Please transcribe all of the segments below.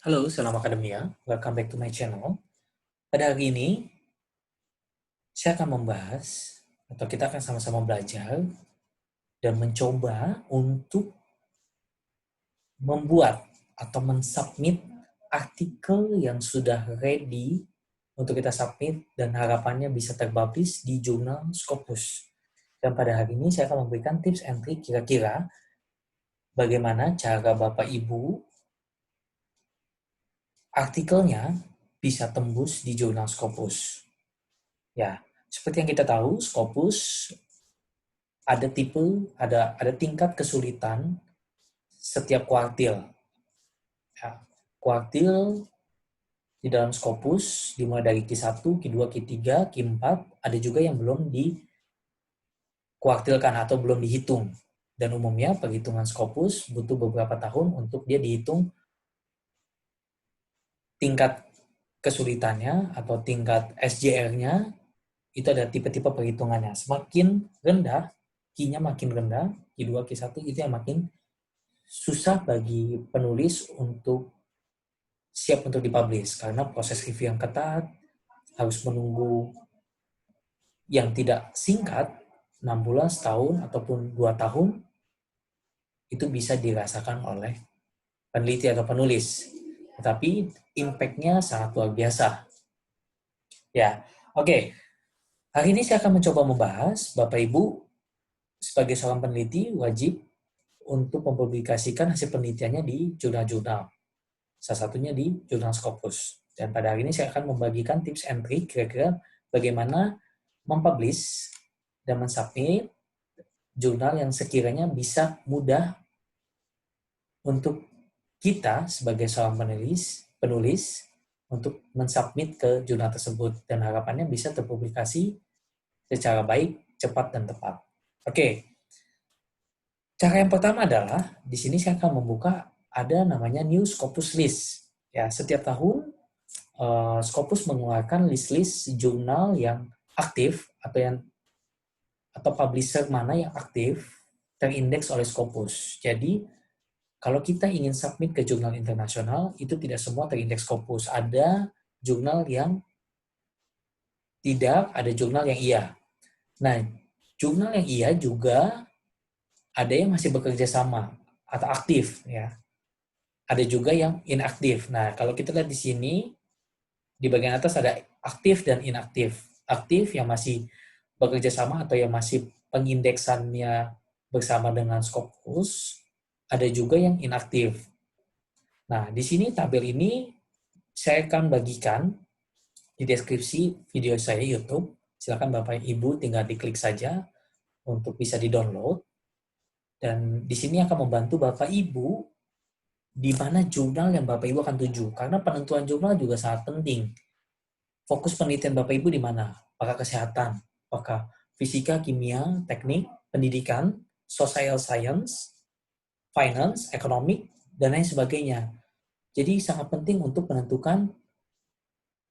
Halo, salam akademia. Welcome back to my channel. Pada hari ini, saya akan membahas, atau kita akan sama-sama belajar dan mencoba untuk membuat atau mensubmit artikel yang sudah ready untuk kita submit dan harapannya bisa terpublish di jurnal Scopus. Dan pada hari ini saya akan memberikan tips and trick kira-kira bagaimana cara Bapak Ibu artikelnya bisa tembus di jurnal Scopus. Ya, seperti yang kita tahu, Scopus ada tingkat kesulitan setiap kuartil. Ya, kuartil di dalam Scopus dimulai dari Q1, Q2, Q3, Q4, ada juga yang belum dikuartilkan atau belum dihitung. Dan umumnya perhitungan Scopus butuh beberapa tahun untuk dia dihitung tingkat kesulitannya atau tingkat SJR-nya. Itu ada tipe-tipe perhitungannya. Semakin rendah, Q-nya makin rendah, Q2, Q1 itu yang makin susah bagi penulis untuk siap untuk dipublish karena proses review yang ketat, harus menunggu yang tidak singkat, 6 bulan, setahun, ataupun 2 tahun, itu bisa dirasakan oleh peneliti atau penulis. Tetapi impact-nya sangat luar biasa. Ya, oke. Hari ini saya akan mencoba membahas, Bapak Ibu, sebagai seorang peneliti, wajib untuk mempublikasikan hasil penelitiannya di jurnal-jurnal. Salah satunya di jurnal Scopus. Dan pada hari ini saya akan membagikan tips and trick kira-kira bagaimana mempublish dan mensubmit jurnal yang sekiranya bisa mudah untuk kita sebagai seorang penulis untuk mensubmit ke jurnal tersebut dan harapannya bisa terpublikasi secara baik, cepat, dan tepat. Oke, cara yang pertama adalah di sini saya akan membuka ada namanya New Scopus List. Ya, setiap tahun Scopus mengeluarkan list-list jurnal yang aktif atau publisher mana yang aktif terindeks oleh Scopus. Jadi kalau kita ingin submit ke jurnal internasional itu tidak semua terindeks Scopus. Ada jurnal yang tidak, ada jurnal yang iya. Nah, jurnal yang iya juga ada yang masih bekerja sama atau aktif ya. Ada juga yang inaktif. Nah, kalau kita lihat di sini di bagian atas ada aktif dan inaktif. Aktif yang masih bekerja sama atau yang masih pengindeksannya bersama dengan Scopus, ada juga yang inaktif. Nah, di sini tabel ini saya akan bagikan di deskripsi video saya YouTube. Silakan Bapak Ibu tinggal diklik saja untuk bisa di-download. Dan di sini akan membantu Bapak Ibu di mana jurnal yang Bapak Ibu akan tuju. Karena penentuan jurnal juga sangat penting. Fokus penelitian Bapak Ibu di mana? Apakah kesehatan? Apakah fisika, kimia, teknik, pendidikan, social science, finance, economic, dan lain sebagainya. Jadi sangat penting untuk menentukan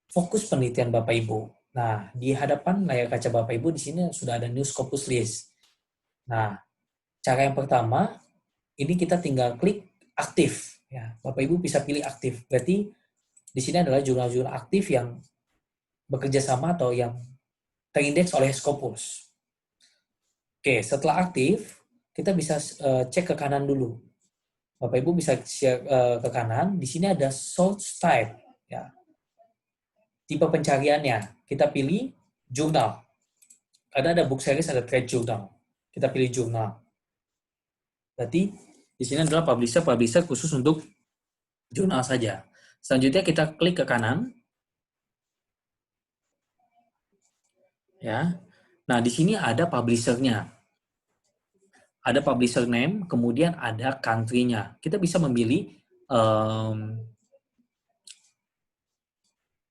fokus penelitian Bapak Ibu. Nah, di hadapan layar kaca Bapak Ibu di sini sudah ada New Scopus List. Nah, cara yang pertama, ini kita tinggal klik aktif. Ya, Bapak Ibu bisa pilih aktif. Berarti di sini adalah jurnal-jurnal aktif yang bekerja sama atau yang terindeks oleh Scopus. Oke, setelah aktif, kita bisa cek ke kanan dulu. Bapak Ibu bisa share ke kanan. Di sini ada source type, ya. Tipe pencariannya. Kita pilih jurnal. Karena ada book series, ada trade journal. Kita pilih jurnal. Berarti di sini adalah publisher khusus untuk jurnal saja. Selanjutnya kita klik ke kanan. Ya. Nah, di sini ada publisher-nya. Ada publisher name, kemudian ada country-nya. Kita bisa memilih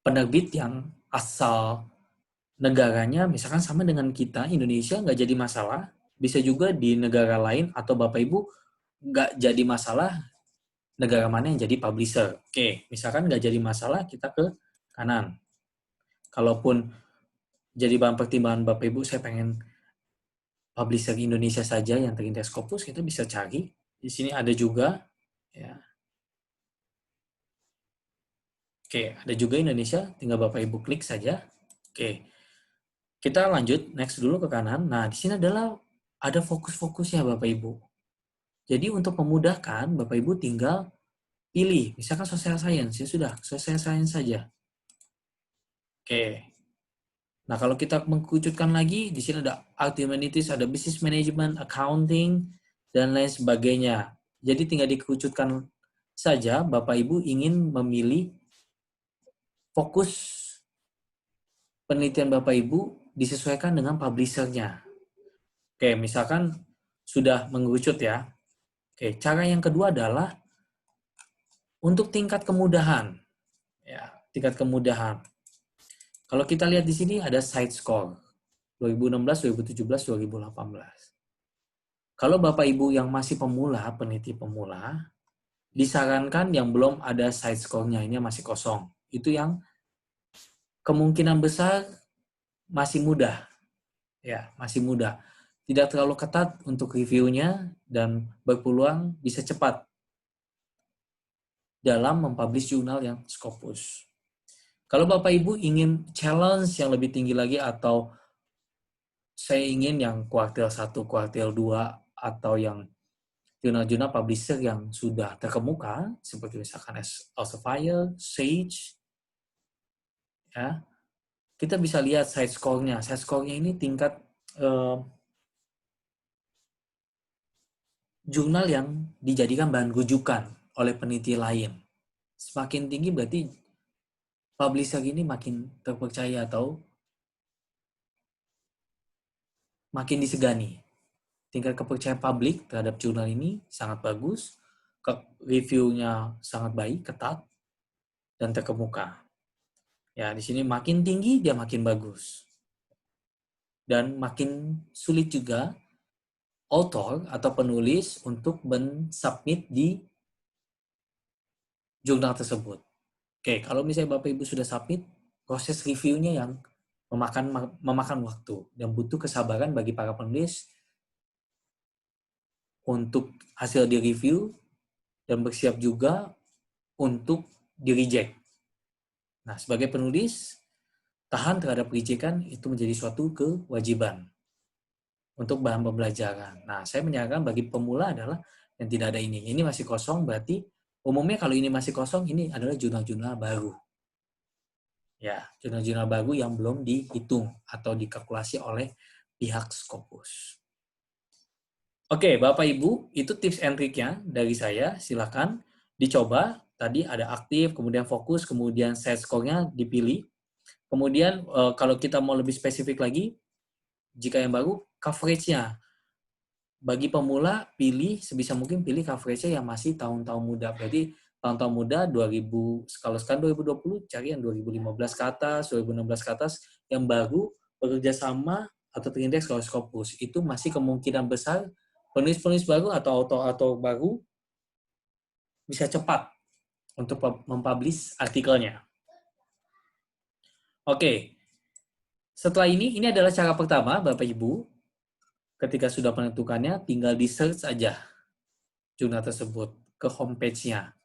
penerbit yang asal negaranya misalkan sama dengan kita, Indonesia, nggak jadi masalah. Bisa juga di negara lain atau Bapak Ibu nggak jadi masalah negara mana yang jadi publisher. Oke, misalkan nggak jadi masalah, kita ke kanan. Kalaupun jadi bahan pertimbangan Bapak Ibu, saya pengen publisher Indonesia saja yang terindeks Scopus, kita bisa cari. Di sini ada juga, ya. Oke, ada juga Indonesia, tinggal Bapak Ibu klik saja. Oke, kita lanjut, next dulu ke kanan. Nah, di sini adalah ada fokus-fokusnya Bapak Ibu. Jadi untuk memudahkan, Bapak Ibu tinggal pilih, misalkan social science, ya sudah, social science saja. Oke. Nah, kalau kita mengkucutkan lagi, di sini ada art humanities, ada business management, accounting, dan lain sebagainya. Jadi tinggal dikerucutkan saja, Bapak Ibu ingin memilih fokus penelitian Bapak Ibu disesuaikan dengan publisher-nya. Oke, misalkan sudah mengerucut ya. Oke, cara yang kedua adalah untuk tingkat kemudahan. Ya, tingkat kemudahan. Kalau kita lihat di sini ada site score 2016, 2017, 2018. Kalau Bapak Ibu yang masih pemula, peneliti pemula, disarankan yang belum ada site score-nya, ini masih kosong. Itu yang kemungkinan besar masih mudah. Ya, masih mudah. Tidak terlalu ketat untuk reviewnya dan berpeluang bisa cepat dalam mempublish jurnal yang Scopus. Kalau Bapak Ibu ingin challenge yang lebih tinggi lagi atau saya ingin yang kuartil 1, kuartil 2 atau yang jurnal-jurnal publisher yang sudah terkemuka seperti misalkan Elsevier, Sage, ya, kita bisa lihat site score-nya. Site score-nya ini tingkat jurnal yang dijadikan bahan rujukan oleh peneliti lain. Semakin tinggi berarti publisher ini makin terpercaya atau makin disegani. Tingkat kepercayaan publik terhadap jurnal ini sangat bagus, review-nya sangat baik, ketat, dan terkemuka. Ya, di sini makin tinggi dia makin bagus. Dan makin sulit juga author atau penulis untuk men-submit di jurnal tersebut. Oke, kalau misalnya Bapak Ibu sudah submit, proses reviewnya yang memakan waktu dan butuh kesabaran bagi para penulis untuk hasil di-review dan bersiap juga untuk di-reject. Nah, sebagai penulis, tahan terhadap rejekan itu menjadi suatu kewajiban untuk bahan pembelajaran. Nah, saya menyarankan bagi pemula adalah yang tidak ada ini. Ini masih kosong, berarti umumnya kalau ini masih kosong, ini adalah jurnal-jurnal baru. Ya, jurnal-jurnal baru yang belum dihitung atau dikalkulasi oleh pihak Scopus. Oke, Bapak Ibu, itu tips and trick-nya dari saya. Silakan dicoba. Tadi ada aktif, kemudian fokus, kemudian set score-nya dipilih. Kemudian kalau kita mau lebih spesifik lagi, jika yang baru, coverage-nya. Bagi pemula, pilih sebisa mungkin pilih coverage-nya yang masih tahun-tahun muda. Berarti tahun-tahun muda 2000, kalau sekarang 2020, cari yang 2015 ke atas, 2016 ke atas, yang baru bekerja sama atau terindeks kalau Scopus. Itu masih kemungkinan besar penulis-penulis baru atau autor baru bisa cepat untuk mempublish artikelnya. Oke, setelah ini adalah cara pertama, Bapak Ibu. Ketika sudah menentukannya, tinggal di-search aja jurnal tersebut ke homepage-nya.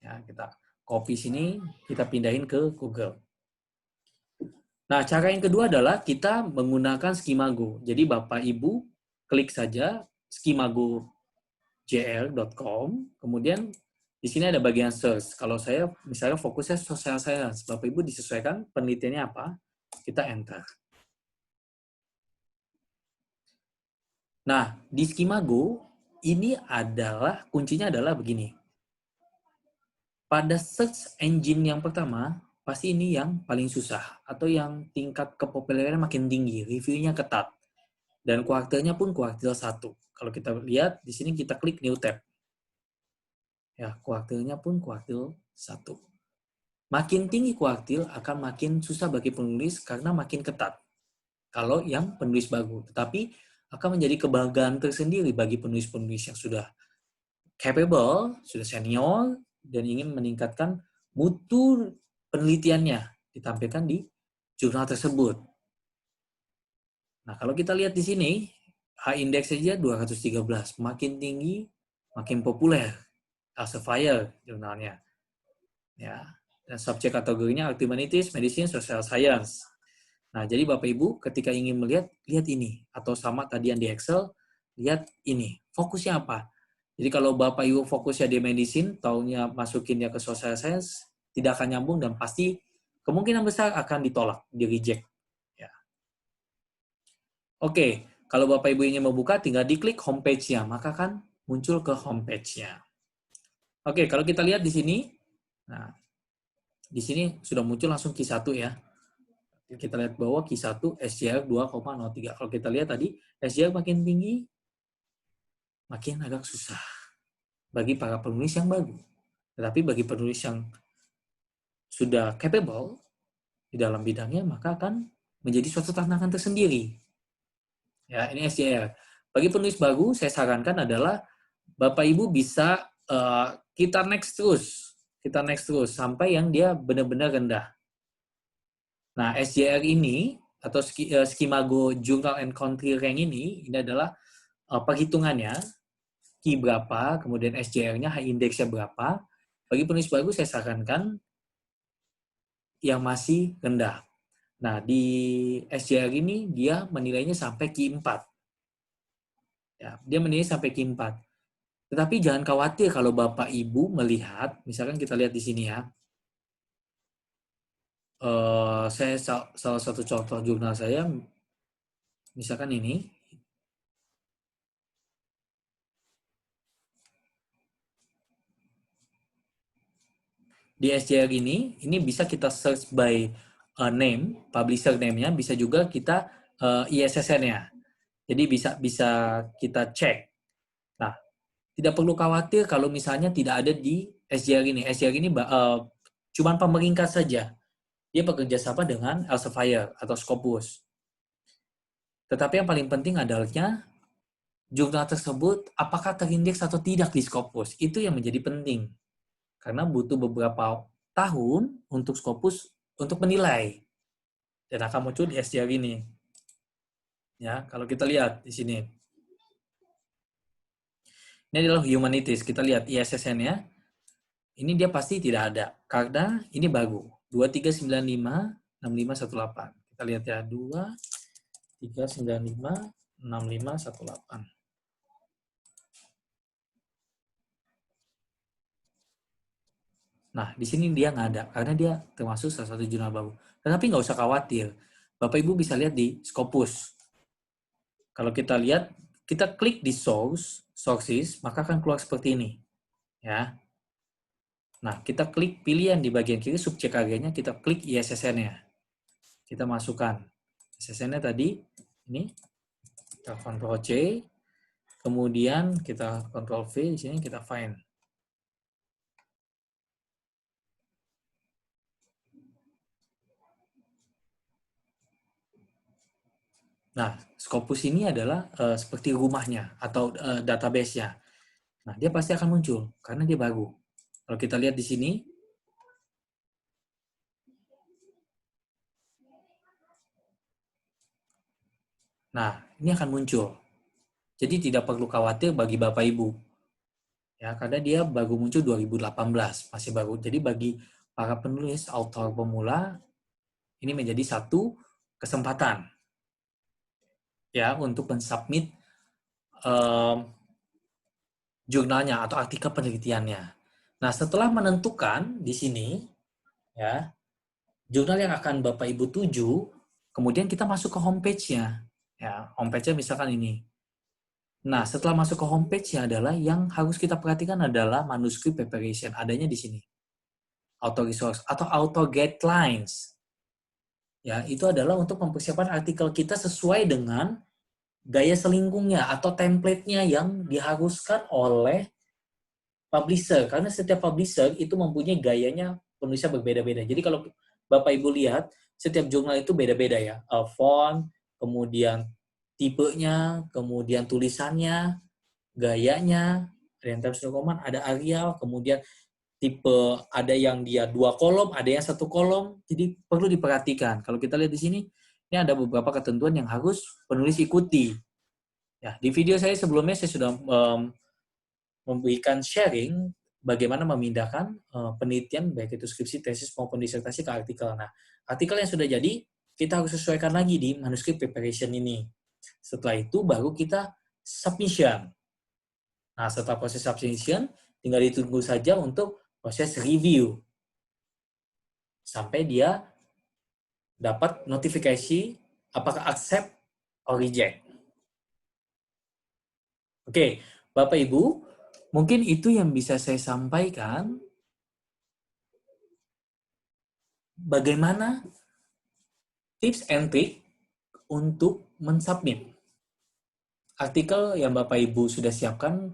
Ya, kita copy sini, kita pindahin ke Google. Nah, cara yang kedua adalah kita menggunakan Skimago. Jadi Bapak Ibu klik saja skimago.jl.com, kemudian di sini ada bagian search. Kalau saya misalnya fokusnya social science, Bapak Ibu disesuaikan penelitiannya apa, kita enter. Nah, di Skimago ini adalah kuncinya adalah begini. Pada search engine yang pertama, pasti ini yang paling susah atau yang tingkat kepopulerannya makin tinggi, reviewnya ketat. Dan kuartilnya pun kuartil 1. Kalau kita lihat di sini kita klik new tab. Ya, kuartilnya pun kuartil 1. Makin tinggi kuartil akan makin susah bagi penulis karena makin ketat. Kalau yang penulis baru, tetapi akan menjadi kebanggaan tersendiri bagi penulis-penulis yang sudah capable, sudah senior, dan ingin meningkatkan mutu penelitiannya ditampilkan di jurnal tersebut. Nah, kalau kita lihat di sini, H-index saja 213. Makin tinggi, makin populer. Elsevier jurnalnya. Ya. Dan subjek kategorinya Art Humanities, Medicine, Social Science. Nah, jadi Bapak Ibu ketika ingin melihat, lihat ini. Atau sama tadi yang di Excel, lihat ini. Fokusnya apa? Jadi kalau Bapak Ibu fokusnya di medicine, taunya masukinnya ke social science, tidak akan nyambung dan pasti kemungkinan besar akan ditolak, di-reject. Ya. Oke, kalau Bapak Ibu ingin membuka, tinggal diklik homepage-nya, maka kan muncul ke homepage-nya. Oke, kalau kita lihat di sini, nah, di sini sudah muncul langsung Q1 ya. Kita lihat bahwa Q1 SJR 2,03. Kalau kita lihat tadi, SJR makin tinggi, makin agak susah bagi para penulis yang baru. Tetapi bagi penulis yang sudah capable di dalam bidangnya, maka akan menjadi suatu tantangan tersendiri. Ya, ini SJR. Bagi penulis baru, saya sarankan adalah Bapak Ibu bisa kita next terus sampai yang dia benar-benar rendah. Nah, SJR ini atau Skimago Journal and Country Rank ini adalah perhitungannya Q berapa, kemudian SJR-nya, high index-nya berapa. Bagi penulis baru saya sarankan yang masih rendah. Nah, di SJR ini dia menilainya sampai Q4. Ya, dia menilai sampai Q4. Tetapi jangan khawatir kalau Bapak Ibu melihat, misalkan kita lihat di sini ya, saya salah satu contoh jurnal saya, misalkan ini, di SJR ini bisa kita search by name, publisher name-nya, bisa juga kita ISSN-nya. Jadi bisa kita cek. Nah, tidak perlu khawatir kalau misalnya tidak ada di SJR ini. SJR ini cuma pemeringkat saja. Dia bekerja sama dengan Elsevier atau Scopus. Tetapi yang paling penting adalah jurnal tersebut apakah terindeks atau tidak di Scopus. Itu yang menjadi penting. Karena butuh beberapa tahun untuk Scopus untuk menilai. Dan akan muncul di SJR ini. Ya, kalau kita lihat di sini. Ini adalah humanities. Kita lihat ISSN-nya. Ini dia pasti tidak ada. Karena ini baru. 23956518. Kita lihat ya. 23956518. Nah, di sini dia nggak ada. Karena dia termasuk salah satu jurnal baru. Tetapi nggak usah khawatir. Bapak Ibu bisa lihat di Scopus. Kalau kita lihat, kita klik di sources, maka akan keluar seperti ini. Ya. Nah, kita klik pilihan di bagian kiri, subjek karyanya, kita klik ISSN-nya. Kita masukkan. ISSN-nya tadi, ini, kita Ctrl C, kemudian kita Ctrl V, di sini kita find. Nah, Scopus ini adalah seperti rumahnya atau database-nya. Nah, dia pasti akan muncul karena dia baru. Kalau kita lihat di sini, nah, ini akan muncul. Jadi tidak perlu khawatir bagi Bapak Ibu. Ya, karena dia baru muncul 2018, masih baru. Jadi bagi para penulis author pemula, ini menjadi satu kesempatan ya untuk mensubmit jurnalnya atau artikel penelitiannya. Nah, setelah menentukan di sini ya jurnal yang akan Bapak Ibu tuju, kemudian kita masuk ke homepage-nya. Ya, homepage-nya misalkan ini. Nah, setelah masuk ke homepage-nya adalah yang harus kita perhatikan adalah manuscript preparation, adanya di sini. Author resource atau author guidelines. Ya, itu adalah untuk mempersiapkan artikel kita sesuai dengan gaya selingkungnya atau template-nya yang diharuskan oleh publisher. Karena setiap publisher itu mempunyai gayanya penulisnya berbeda-beda. Jadi kalau Bapak Ibu lihat, setiap jurnal itu beda-beda ya. Font, kemudian tipenya, kemudian tulisannya, gayanya, ada yang Times New Roman, ada Arial, kemudian tipe ada yang dia 2 kolom, ada yang 1 kolom. Jadi perlu diperhatikan. Kalau kita lihat di sini, ini ada beberapa ketentuan yang harus penulis ikuti. Ya, di video saya sebelumnya saya sudah memberikan sharing bagaimana memindahkan penelitian, baik itu skripsi, tesis, maupun disertasi ke artikel. Nah, artikel yang sudah jadi, kita harus sesuaikan lagi di manuscript preparation ini. Setelah itu, baru kita submission. Nah, setelah proses submission, tinggal ditunggu saja untuk proses review. Sampai dia dapat notifikasi apakah accept or reject. Oke, Bapak Ibu, mungkin itu yang bisa saya sampaikan. Bagaimana tips and trick untuk mensubmit artikel yang Bapak Ibu sudah siapkan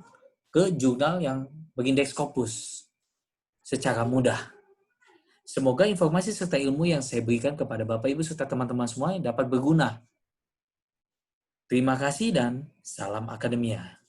ke jurnal yang berindeks Scopus secara mudah. Semoga informasi serta ilmu yang saya berikan kepada Bapak Ibu serta teman-teman semua dapat berguna. Terima kasih dan salam akademia.